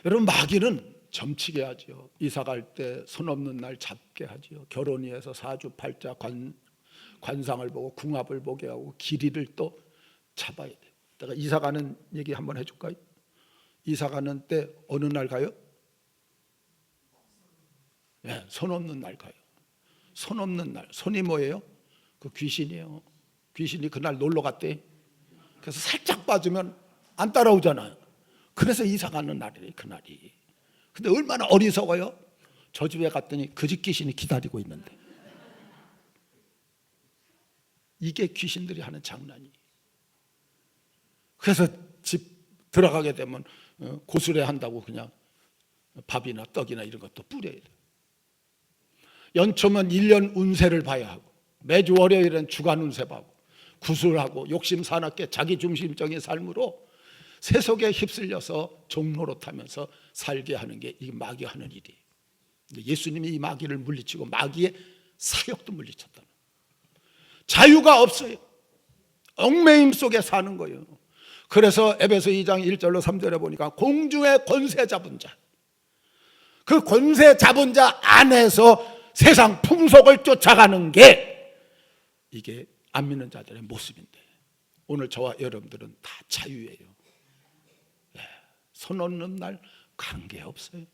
여러분, 마귀는 점치게 하지요. 이사 갈 때 손 없는 날 잡게 하지요. 결혼위해서 사주팔자 관상을 보고 궁합을 보게 하고 길이를 또 잡아야 돼요. 내가 이사 가는 얘기 한번 해줄까요? 이사 가는 때 어느 날 가요? 손 없는 날 가요. 손 없는 날. 손이 뭐예요? 그 귀신이에요. 귀신이 그날 놀러 갔대. 그래서 살짝 빠지면 안 따라오잖아요. 그래서 이사 가는 날이래, 그날이. 근데 얼마나 어리석어요? 저 집에 갔더니 그 집 귀신이 기다리고 있는데. 이게 귀신들이 하는 장난이에요. 그래서 집 들어가게 되면 고수레 한다고 그냥 밥이나 떡이나 이런 것도 뿌려야 돼요. 연초면 1년 운세를 봐야 하고, 매주 월요일은 주간 운세 봐고, 구술하고 욕심 사납게 자기중심적인 삶으로 세속에 휩쓸려서 종노릇하면서 살게 하는 게 이 마귀가 하는 일이에요. 예수님이 이 마귀를 물리치고 마귀의 사역도 물리쳤다는 거예요. 자유가 없어요. 얽매임 속에 사는 거예요. 그래서 에베소 2장 1절로 3절에 보니까 공중의 권세 잡은 자, 그 권세 잡은 자 안에서 세상 풍속을 쫓아가는 게 이게 안 믿는 자들의 모습인데, 오늘 저와 여러분들은 다 자유예요. 손 없는 날 관계없어요.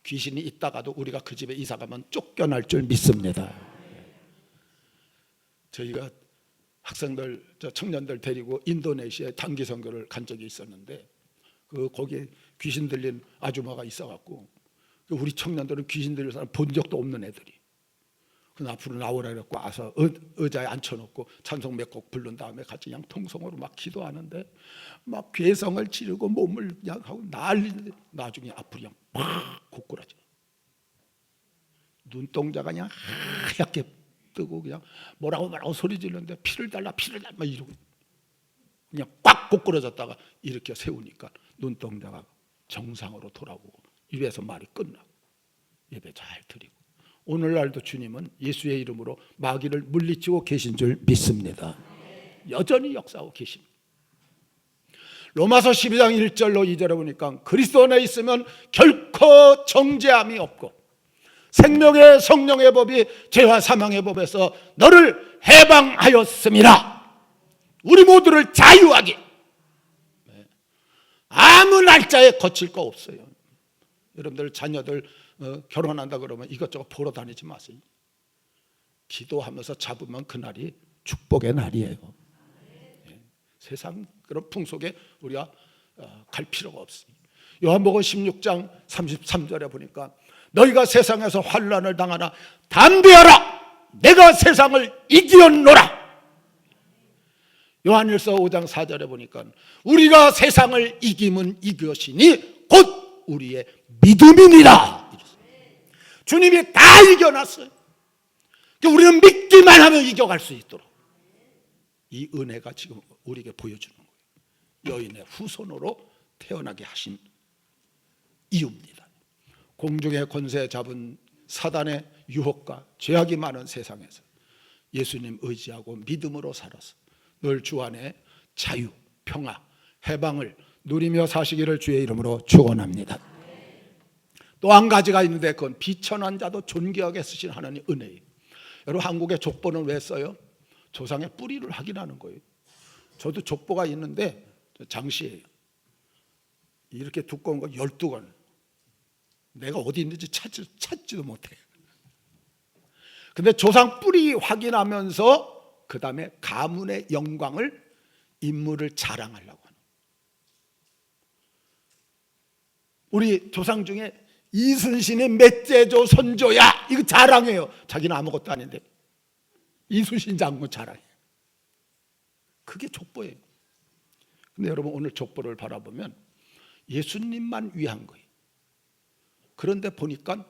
귀신이 있다가도 우리가 그 집에 이사가면 쫓겨날 줄 믿습니다. 저희가 학생들, 청년들 데리고 인도네시아에 단기 선교를 간 적이 있었는데, 거기에 귀신 들린 아주머니가 있어갖고 우리 청년들은 귀신 들린 사람 본 적도 없는 애들이, 그래서 앞으로 나오라 그랬고 와서 의자에 앉혀놓고 찬송 몇 곡 부른 다음에 같이 그냥 통성으로 막 기도하는데 막 괴성을 지르고 몸을 그냥 하고 난리인데, 나중에 앞으로 그냥 팍 고꾸라져. 눈동자가 그냥 하얗게 뜨고 그냥 뭐라고 소리 지르는데 피를 달라 막 이러고 그냥 꽉 고꾸라졌다가 이렇게 세우니까 눈동자가 정상으로 돌아오고 입에서 말이 끝나고 예배 잘 드리고, 오늘날도 주님은 예수의 이름으로 마귀를 물리치고 계신 줄 믿습니다. 여전히 역사하고 계십니다. 로마서 12장 1절로 2절에 보니까 그리스도 안에 있으면 결코 정죄함이 없고 생명의 성령의 법이 죄와 사망의 법에서 너를 해방하였음이라. 우리 모두를 자유하게. 아무 날짜에 거칠 거 없어요. 여러분들 자녀들 결혼한다 그러면 이것저것 보러 다니지 마세요. 기도하면서 잡으면 그날이 축복의 날이에요. 세상 그런 풍속에 우리가 갈 필요가 없습니다. 요한복음 16장 33절에 보니까 너희가 세상에서 환난을 당하나 담대하라, 내가 세상을 이기었노라. 요한일서 5장 4절에 보니까 우리가 세상을 이김은 이것이니 곧 우리의 믿음이니라. 주님이 다 이겨놨어요. 우리는 믿기만 하면 이겨갈 수 있도록 이 은혜가 지금 우리에게 보여주는 거예요. 여인의 후손으로 태어나게 하신 이유입니다. 공중의 권세 잡은 사단의 유혹과 죄악이 많은 세상에서 예수님 의지하고 믿음으로 살아서 늘 주 안에 자유, 평화, 해방을 누리며 사시기를 주의 이름으로 축원합니다. 또 한 가지가 있는데 그건 비천한 자도 존귀하게 쓰신 하나님 은혜예요. 여러분, 한국의 족보는 왜 써요? 조상의 뿌리를 확인하는 거예요. 저도 족보가 있는데 장시예요. 이렇게 두꺼운 거 12권. 내가 어디 있는지 찾지도 못해. 근데 조상 뿌리 확인하면서 그 다음에 가문의 영광을, 인물을 자랑하려고 하는. 우리 조상 중에 이순신의 맷째조 선조야, 이거 자랑해요. 자기는 아무것도 아닌데 이순신 장군 자랑해. 그게 족보예요. 근데 여러분, 오늘 족보를 바라보면 예수님만 위한 거예요. 그런데 보니까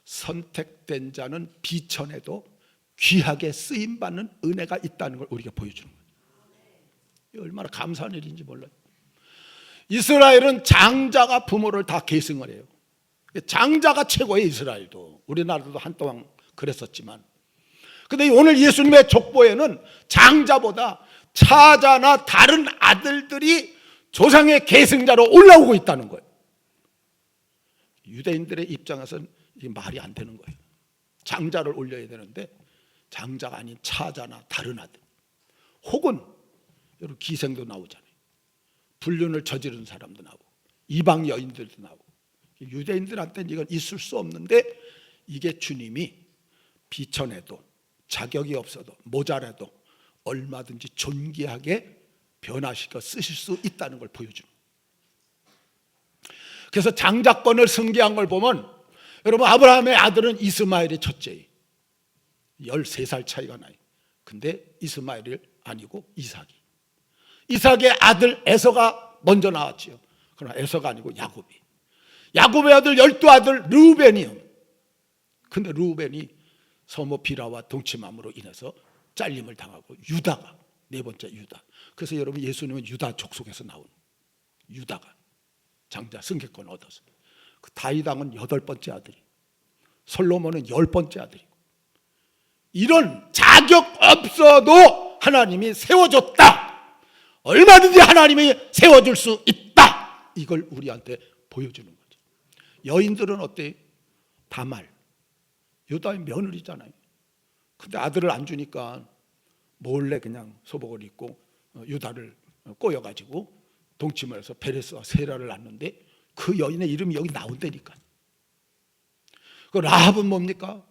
선택된 자는 비천해도 귀하게 쓰임받는 은혜가 있다는 걸 우리가 보여주는 거예요. 얼마나 감사한 일인지 몰라요. 이스라엘은 장자가 부모를 다 계승을 해요. 장자가 최고예요. 이스라엘도, 우리나라도 한동안 그랬었지만. 근데 오늘 예수님의 족보에는 장자보다 차자나 다른 아들들이 조상의 계승자로 올라오고 있다는 거예요. 유대인들의 입장에서는 이게 말이 안 되는 거예요. 장자를 올려야 되는데 장자가 아닌 차자나 다른 아들, 혹은 여러분 기생도 나오잖아요. 불륜을 저지른 사람도 나오고 이방 여인들도 나오고. 유대인들한테는 이건 있을 수 없는데 이게 주님이 비천해도 자격이 없어도 모자라도 얼마든지 존귀하게 변화시켜 쓰실 수 있다는 걸 보여줍니다. 그래서 장자권을 승계한 걸 보면, 여러분, 아브라함의 아들은 이스마엘이 첫째예요. 13살 차이가 나요. 근데 이스마엘이 아니고 이삭이. 이삭의 아들 에서가 먼저 나왔지요. 그러나 에서가 아니고 야곱이. 야곱의 아들 12아들 르우벤이요. 근데 르우벤이 서모 비라와 동침함으로 인해서 잘림을 당하고 유다가 네 번째 유다. 그래서 여러분, 예수님은 유다 족속에서 나온 유다가 장자 승계권을 얻어서. 그 다윗 왕은 8번째 아들이, 솔로몬은 10번째 아들이고. 이런 자격 없어도 하나님이 세워줬다, 얼마든지 하나님이 세워줄 수 있다, 이걸 우리한테 보여주는 거죠. 여인들은 어때요? 다말, 유다의 며느리잖아요. 근데 아들을 안 주니까 몰래 그냥 소복을 입고 유다를 꼬여가지고 동침을 해서 베레스와 세라를 낳는데, 그 여인의 이름이 여기 나온다니까. 그 라합은 뭡니까?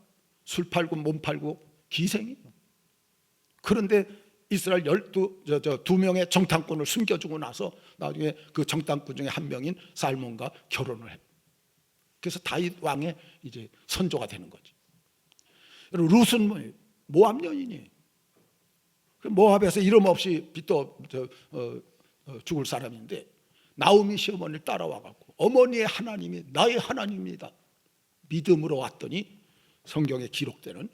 술 팔고 몸 팔고 기생이에요. 그런데 이스라엘 12명의 정탐꾼을 숨겨주고 나서 나중에 그 정탐꾼 중에 한 명인 살몬과 결혼을 해요. 그래서 다윗 왕의 이제 선조가 되는 거지. 여러분, 룻은 뭐예요? 모압 여인이에요. 모압에서 이름 없이 빚도 죽을 사람인데 나오미 시어머니를 따라와갖고 어머니의 하나님이 나의 하나님입니다 믿음으로 왔더니 성경에 기록되는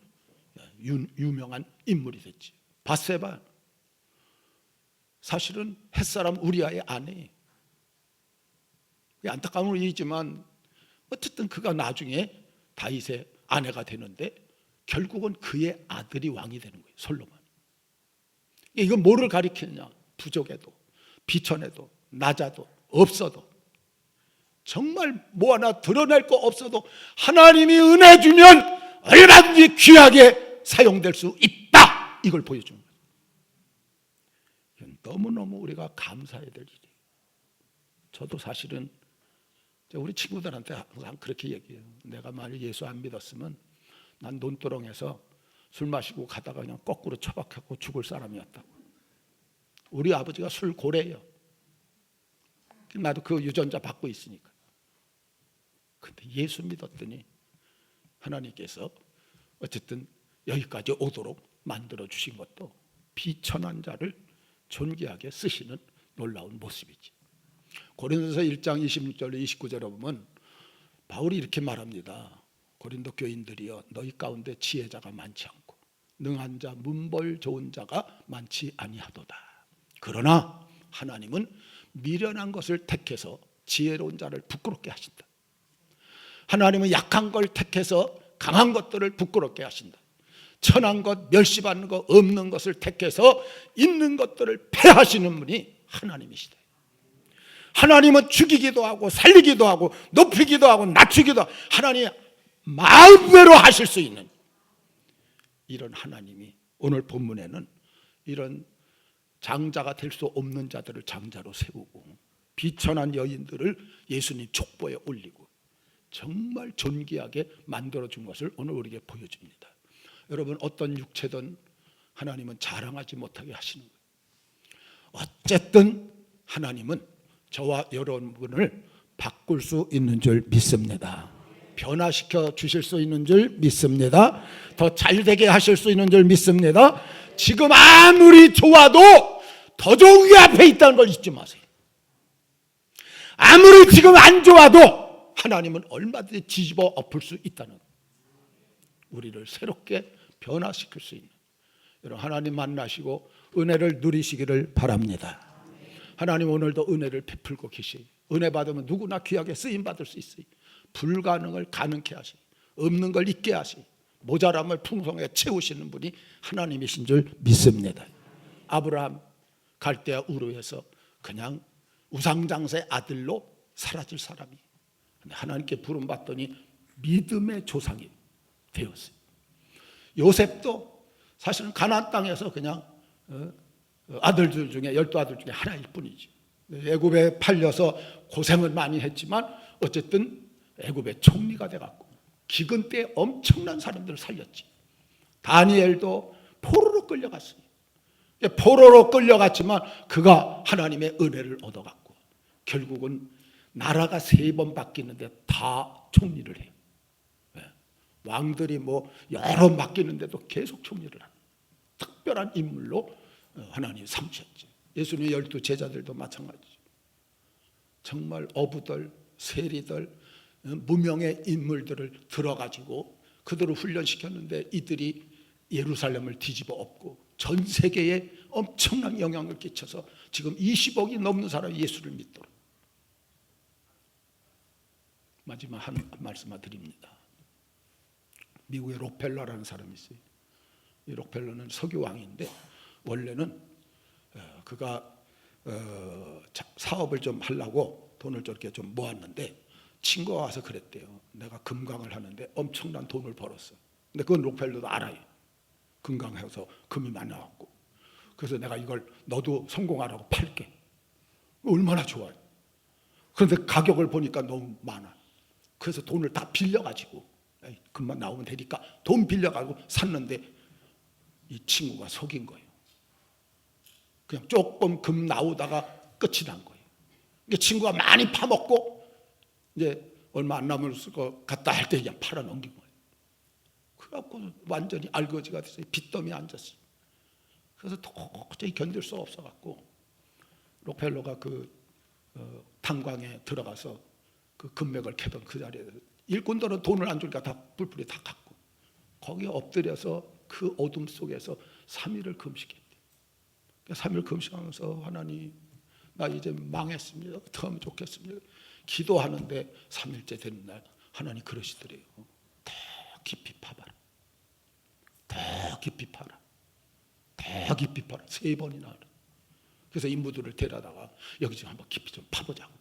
유명한 인물이 됐지. 밧세바, 사실은 햇사람 우리아의 아내예요. 안타까운 일이지만 어쨌든 그가 나중에 다윗의 아내가 되는데 결국은 그의 아들이 왕이 되는 거예요. 솔로몬. 이건 뭐를 가리키느냐? 부족해도 비천해도 낮아도 없어도, 정말 뭐 하나 드러낼 거 없어도 하나님이 은혜 주면 얼마든지 귀하게 사용될 수 있다, 이걸 보여주는 거예요. 이건 너무너무 우리가 감사해야 될 일이에요. 저도 사실은 우리 친구들한테 항상 그렇게 얘기해요. 내가 만약 예수 안 믿었으면 난 논두렁에서 술 마시고 가다가 그냥 거꾸로 처박히고 죽을 사람이었다고. 우리 아버지가 술 고래예요. 나도 그 유전자 받고 있으니까. 근데 예수 믿었더니 하나님께서 어쨌든 여기까지 오도록 만들어 주신 것도 비천한 자를 존귀하게 쓰시는 놀라운 모습이지. 고린도서 1장 26절 29절에 보면 바울이 이렇게 말합니다. 고린도 교인들이여, 너희 가운데 지혜자가 많지 않고 능한 자 문벌 좋은 자가 많지 아니하도다. 그러나 하나님은 미련한 것을 택해서 지혜로운 자를 부끄럽게 하신다. 하나님은 약한 걸 택해서 강한 것들을 부끄럽게 하신다. 천한 것, 멸시받는 것, 없는 것을 택해서 있는 것들을 패하시는 분이 하나님이시다. 하나님은 죽이기도 하고 살리기도 하고 높이기도 하고 낮추기도 하고 하나님 마음대로 하실 수 있는 이런 하나님이 오늘 본문에는 이런 장자가 될 수 없는 자들을 장자로 세우고 비천한 여인들을 예수님 족보에 올리고 정말 존귀하게 만들어준 것을 오늘 우리에게 보여줍니다. 여러분, 어떤 육체든 하나님은 자랑하지 못하게 하시는 거예요. 어쨌든 하나님은 저와 여러분을 바꿀 수 있는 줄 믿습니다. 변화시켜 주실 수 있는 줄 믿습니다. 더 잘되게 하실 수 있는 줄 믿습니다. 지금 아무리 좋아도 더 좋은 게 앞에 있다는 걸 잊지 마세요. 아무리 지금 안 좋아도 하나님은 얼마든지 뒤집어 엎을 수 있다는, 우리를 새롭게 변화시킬 수 있는, 여러분 하나님 만나시고 은혜를 누리시기를 바랍니다. 하나님 오늘도 은혜를 베풀고 계시. 은혜 받으면 누구나 귀하게 쓰임 받을 수 있어요. 불가능을 가능케 하시, 없는 걸 있게 하시, 모자람을 풍성하게 채우시는 분이 하나님이신 줄 믿습니다. 아브라함 갈대아 우르에서 그냥 우상장사의 아들로 사라질 사람이 하나님께 부름받더니 믿음의 조상이 되었어요. 요셉도 사실은 가나안 땅에서 그냥 아들들 중에 12아들 중에 하나일 뿐이지. 애굽에 팔려서 고생을 많이 했지만 어쨌든 애굽의 총리가 돼갖고 기근 때 엄청난 사람들을 살렸지. 다니엘도 포로로 끌려갔어요. 포로로 끌려갔지만 그가 하나님의 은혜를 얻어갖고 결국은 나라가 3번 바뀌는데 다 총리를 해요. 왕들이 뭐 여러 바뀌는데도 계속 총리를 하는 특별한 인물로 하나님이 삼으셨죠. 예수님의 12 제자들도 마찬가지죠. 정말 어부들, 세리들, 무명의 인물들을 들어가지고 그들을 훈련시켰는데 이들이 예루살렘을 뒤집어 엎고 전 세계에 엄청난 영향을 끼쳐서 지금 20억이 넘는 사람이 예수를 믿도록. 마지막 한 말씀만 드립니다. 미국의 록펠러라는 사람이 있어요. 이 록펠러는 석유왕인데 원래는 그가 사업을 좀 하려고 돈을 저렇게 좀 모았는데 친구가 와서 그랬대요. 내가 금강을 하는데 엄청난 돈을 벌었어. 근데 그건 록펠러도 알아요. 금강해서 금이 많이 나왔고. 그래서 내가 이걸 너도 성공하라고 팔게. 얼마나 좋아요. 그런데 가격을 보니까 너무 많아. 그래서 돈을 다 빌려가지고 금만 나오면 되니까 돈 빌려가지고 샀는데 이 친구가 속인 거예요. 그냥 조금 금 나오다가 끝이 난 거예요. 친구가 많이 파먹고 이제 얼마 안 남을 것 같다 할 때 그냥 팔아 넘긴 거예요. 그래갖고 완전히 알거지가 됐어요. 빚더미에 앉았어요. 그래서 도저히 견딜 수 없어갖고 록펠러가 그 탄광에 들어가서 그 금맥을 캐던 그 자리에 일꾼들은 돈을 안 주니까 다 뿔뿔이 다 갖고 거기에 엎드려서 그 어둠 속에서 3일을 금식했대요. 3일 금식하면서 하나님 나 이제 망했습니다. 어떻게 하면 좋겠습니다. 기도하는데 3일째 되는 날 하나님 그러시더래요. 더 깊이 파봐라. 더 깊이 파라. 더 깊이 파라. 3번이나 하라. 그래서 인부들을 데려다가 여기 좀 한번 깊이 좀 파보자고.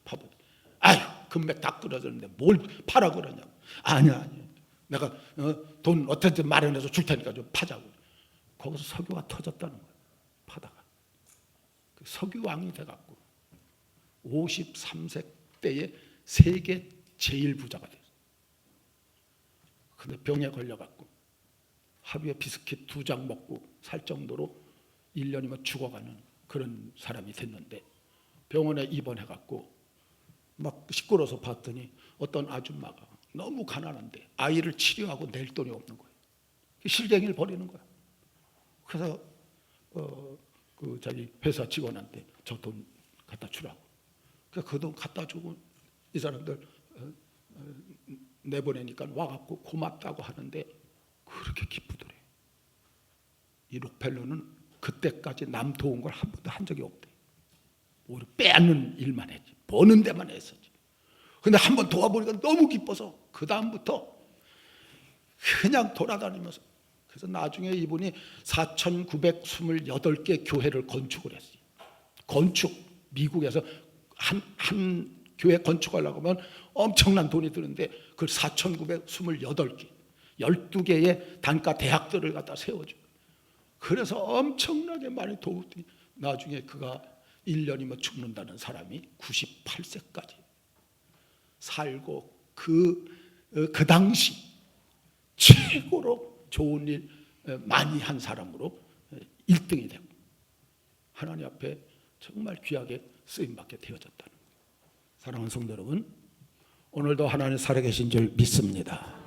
아유 금맥 다 끌어졌는데 뭘 파라 그러냐고. 아니야. 내가 돈 어떻게든 마련해서 줄 테니까 좀 파자고. 거기서 석유가 터졌다는 거예요. 파다가 그 석유왕이 돼갖고 53세 때에 세계 제일 부자가 됐어요. 근데 병에 걸려갖고 하루에 비스킷 2장 먹고 살 정도로 1년이면 죽어가는 그런 사람이 됐는데 병원에 입원해갖고 막 시끄러워서 봤더니 어떤 아줌마가 너무 가난한데 아이를 치료하고 낼 돈이 없는 거예요. 실갱이를 벌이는 거야. 그래서 그 자기 회사 직원한테 저 돈 갖다 주라고. 그 돈 갖다 주고 이 사람들 내보내니까 와갖고 고맙다고 하는데 그렇게 기쁘더래. 이 록펠러는 그때까지 남 도운 걸 한 번도 한 적이 없대. 오히려 빼앗는 일만 했지. 버는 데만 했었지. 근데 한 번 도와보니까 너무 기뻐서 그 다음부터 그냥 돌아다니면서 그래서 나중에 이분이 4,928개 교회를 건축을 했어요. 건축 미국에서 한 교회 건축하려고 하면 엄청난 돈이 드는데 그 4,928개 12개의 단과 대학들을 갖다 세워줘. 그래서 엄청나게 많이 도우더니 나중에 그가 1년이면 죽는다는 사람이 98세까지 살고 그 당시 최고로 좋은 일 많이 한 사람으로 1등이 되고 하나님 앞에 정말 귀하게 쓰임받게 되어졌다는 거예요. 사랑하는 성도 여러분, 오늘도 하나님 살아계신 줄 믿습니다.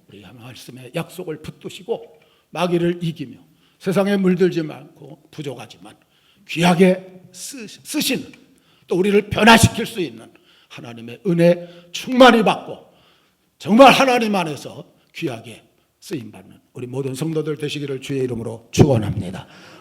우리 말씀의 약속을 붙드시고 마귀를 이기며 세상에 물들지 않고 부족하지만 귀하게 쓰시는, 또 우리를 변화시킬 수 있는 하나님의 은혜 충만히 받고 정말 하나님 안에서 귀하게 쓰임받는 우리 모든 성도들 되시기를 주의 이름으로 축원합니다.